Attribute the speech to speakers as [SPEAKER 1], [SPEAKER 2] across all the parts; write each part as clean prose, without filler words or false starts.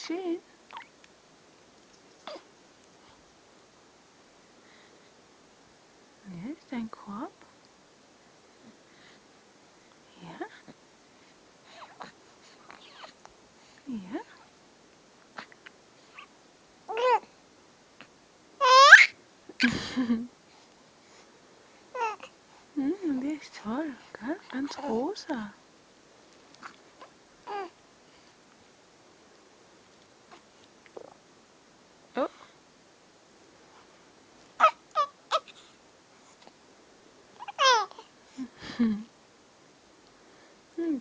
[SPEAKER 1] schön. Ja, ist ein Korb. Ja. Ja. Der ist toll, gell? Ganz rosa. Oh.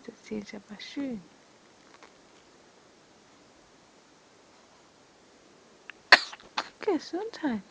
[SPEAKER 1] Das ist aber schön. Gesundheit.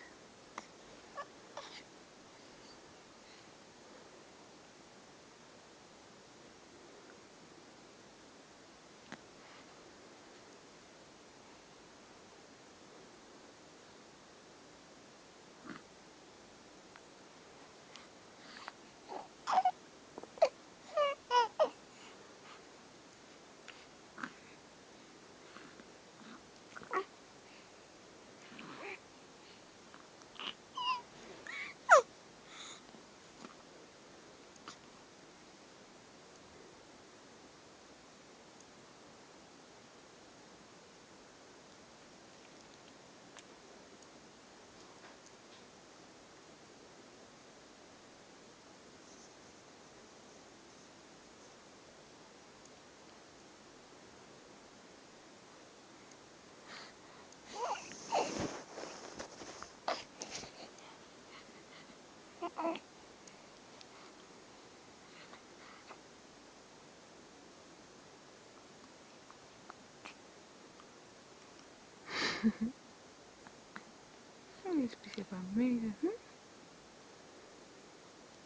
[SPEAKER 1] Jetzt bist du aber müde.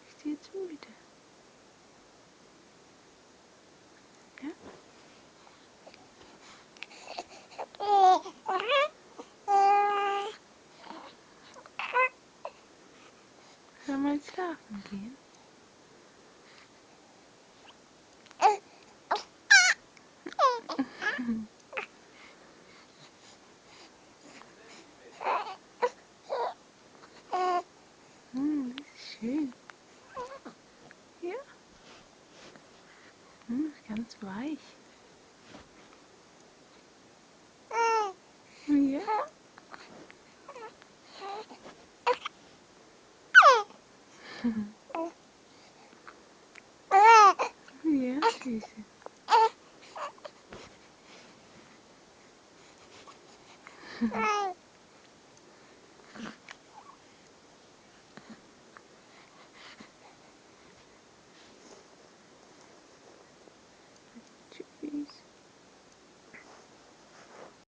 [SPEAKER 1] Bist du jetzt müde? Ja? Soll mal schlafen gehen? Das ist schön. Ja? Ist ganz weich. Ja? Ja, Süße.